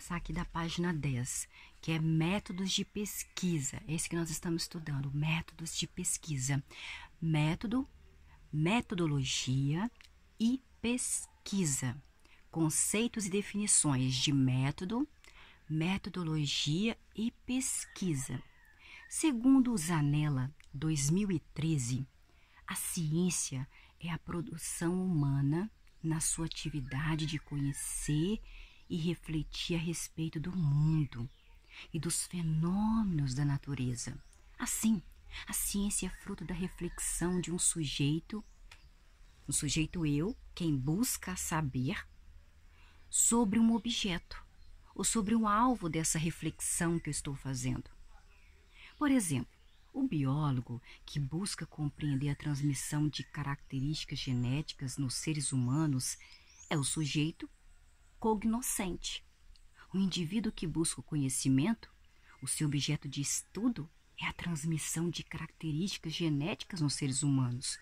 Começar aqui da página 10, que é métodos de pesquisa. Esse que nós estamos estudando, métodos de pesquisa. Método, metodologia e pesquisa. Conceitos e definições de método, metodologia e pesquisa. Segundo o Zanella, 2013, a ciência é a produção humana na sua atividade de conhecer e refletir a respeito do mundo e dos fenômenos da natureza. Assim, a ciência é fruto da reflexão de um sujeito eu, quem busca saber sobre um objeto ou sobre um alvo dessa reflexão que eu estou fazendo. Por exemplo, o biólogo que busca compreender a transmissão de características genéticas nos seres humanos é o sujeito cognoscente. O indivíduo que busca o conhecimento, o seu objeto de estudo é a transmissão de características genéticas nos seres humanos.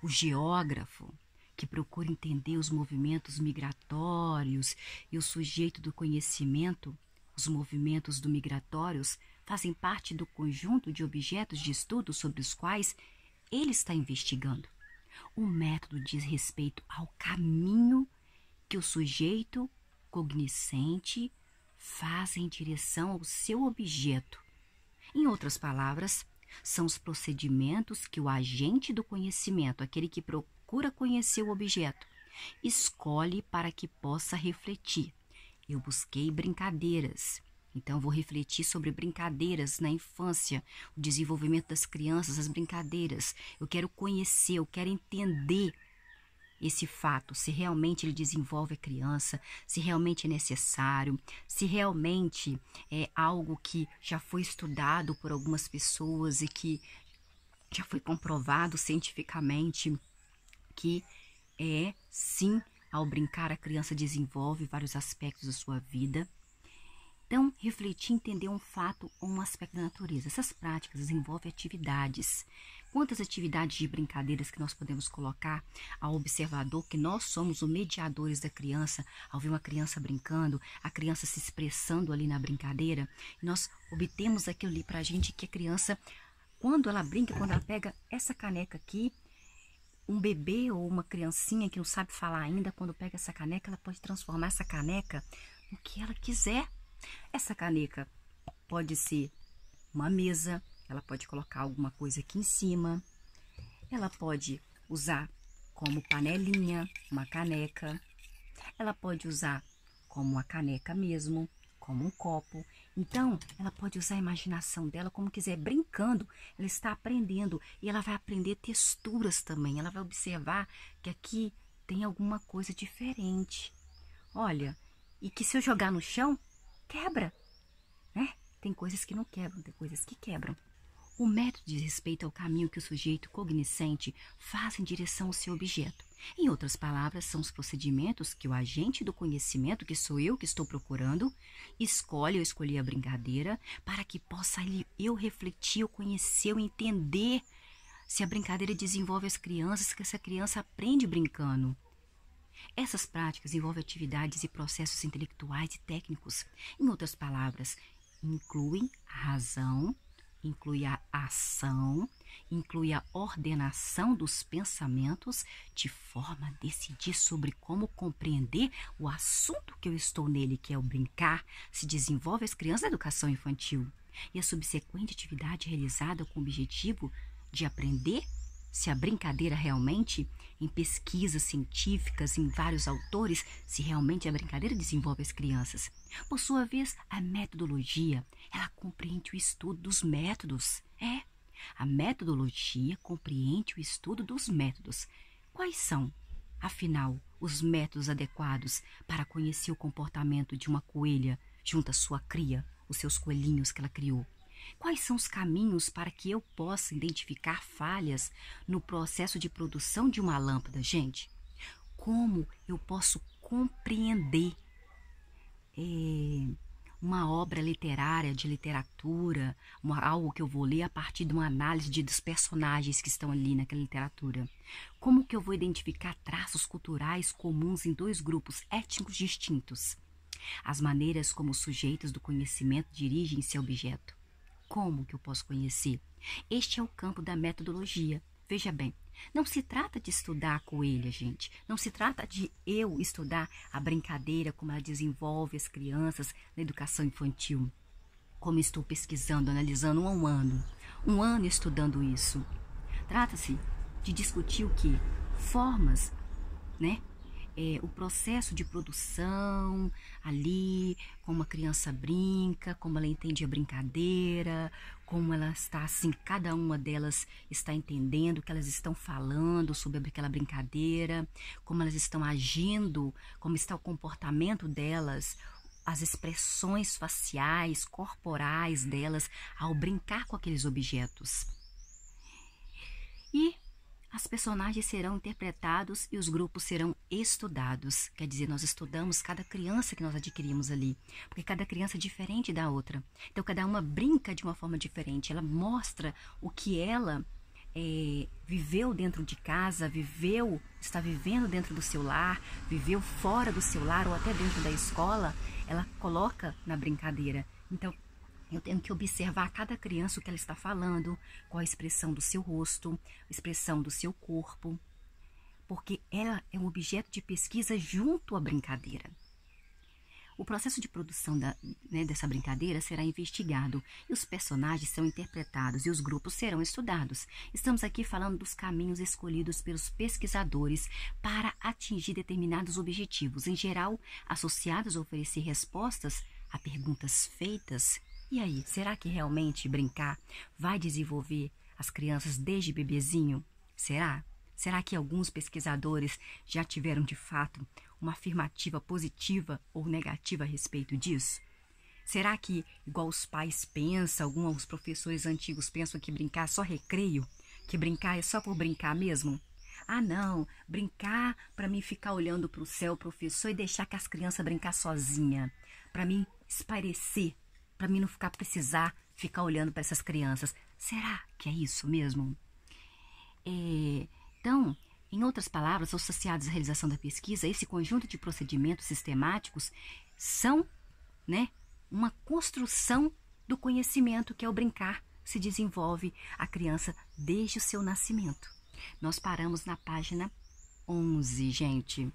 O geógrafo que procura entender os movimentos migratórios e o sujeito do conhecimento, os movimentos do migratórios fazem parte do conjunto de objetos de estudo sobre os quais ele está investigando. O método diz respeito ao caminho que o sujeito cognoscente faz em direção ao seu objeto. Em outras palavras, são os procedimentos que o agente do conhecimento, aquele que procura conhecer o objeto, escolhe para que possa refletir. Eu busquei brincadeiras, então vou refletir sobre brincadeiras na infância, o desenvolvimento das crianças, as brincadeiras. Eu quero conhecer, eu quero entender esse fato, se realmente ele desenvolve a criança, se realmente é necessário, se realmente é algo que já foi estudado por algumas pessoas e que já foi comprovado cientificamente que é sim, ao brincar a criança desenvolve vários aspectos da sua vida. Então, refletir, entender um fato ou um aspecto da natureza. Essas práticas envolvem atividades. Quantas atividades de brincadeiras que nós podemos colocar ao observador, que nós somos os mediadores da criança, ao ver uma criança brincando, a criança se expressando ali na brincadeira, e nós obtemos aquilo ali para a gente que a criança, quando ela brinca, quando ela pega essa caneca aqui, um bebê ou uma criancinha que não sabe falar ainda, quando pega essa caneca, ela pode transformar essa caneca no que ela quiser. Essa caneca pode ser uma mesa, ela pode colocar alguma coisa aqui em cima, ela pode usar como panelinha, uma caneca, ela pode usar como uma caneca mesmo, como um copo. Então, ela pode usar a imaginação dela como quiser, brincando, ela está aprendendo e ela vai aprender texturas também, ela vai observar que aqui tem alguma coisa diferente. Olha, e que se eu jogar no chão, quebra, né? Tem coisas que não quebram, tem coisas que quebram. O método diz respeito ao caminho que o sujeito cognoscente faz em direção ao seu objeto. Em outras palavras, são os procedimentos que o agente do conhecimento, que sou eu que estou procurando, escolhe ou escolhi a brincadeira para que possa eu refletir, eu conhecer, eu entender se a brincadeira desenvolve as crianças, que essa criança aprende brincando. Essas práticas envolvem atividades e processos intelectuais e técnicos. Em outras palavras, incluem a razão, inclui a ação, inclui a ordenação dos pensamentos de forma a decidir sobre como compreender o assunto que eu estou nele, que é o brincar, se desenvolve as crianças da educação infantil. E a subsequente atividade é realizada com o objetivo de aprender se a brincadeira realmente, em pesquisas científicas, em vários autores, se realmente a brincadeira desenvolve as crianças. Por sua vez, a metodologia, ela compreende o estudo dos métodos. A metodologia compreende o estudo dos métodos. Quais são, afinal, os métodos adequados para conhecer o comportamento de uma coelha junto à sua cria, os seus coelhinhos que ela criou? Quais são os caminhos para que eu possa identificar falhas no processo de produção de uma lâmpada, gente? Como eu posso compreender uma obra literária, de literatura, algo que eu vou ler a partir de uma análise dos personagens que estão ali naquela literatura? Como que eu vou identificar traços culturais comuns em dois grupos étnicos distintos? as maneiras como os sujeitos do conhecimento dirigem-se ao objeto. Como que eu posso conhecer? Este é o campo da metodologia. Veja bem, não se trata de estudar a coelha, gente. Não se trata de eu estudar a brincadeira, como ela desenvolve as crianças na educação infantil. Como estou pesquisando, analisando um ano estudando isso. Trata-se de discutir o quê? Formas, né? O processo de produção ali, como a criança brinca, como ela entende a brincadeira, como ela está assim, cada uma delas está entendendo o que elas estão falando sobre aquela brincadeira, como elas estão agindo, como está o comportamento delas, as expressões faciais, corporais delas ao brincar com aqueles objetos. E as personagens serão interpretados e os grupos serão estudados. Quer dizer, nós estudamos cada criança que nós adquirimos ali, porque cada criança é diferente da outra. Então, cada uma brinca de uma forma diferente. Ela mostra o que ela viveu dentro de casa, está vivendo dentro do seu lar, viveu fora do seu lar ou até dentro da escola. Ela coloca na brincadeira. Então, eu tenho que observar cada criança o que ela está falando, qual a expressão do seu rosto, a expressão do seu corpo, porque ela é um objeto de pesquisa junto à brincadeira. O processo de produção dessa brincadeira será investigado e os personagens são interpretados e os grupos serão estudados. Estamos aqui falando dos caminhos escolhidos pelos pesquisadores para atingir determinados objetivos, em geral associados a oferecer respostas a perguntas feitas. E aí, será que realmente brincar vai desenvolver as crianças desde bebezinho? Será? Será que alguns pesquisadores já tiveram de fato uma afirmativa positiva ou negativa a respeito disso? Será que, igual os pais pensam, alguns professores antigos pensam que brincar é só recreio? Que brincar é só por brincar mesmo? Ah, não, brincar para mim ficar olhando para o céu, professor, e deixar que as crianças brincar sozinha, para mim espairecer, para mim não precisar ficar olhando para essas crianças. Será que é isso mesmo? Então, em outras palavras, associados à realização da pesquisa, esse conjunto de procedimentos sistemáticos são, uma construção do conhecimento que é o brincar se desenvolve a criança desde o seu nascimento. Nós paramos na página 11, gente.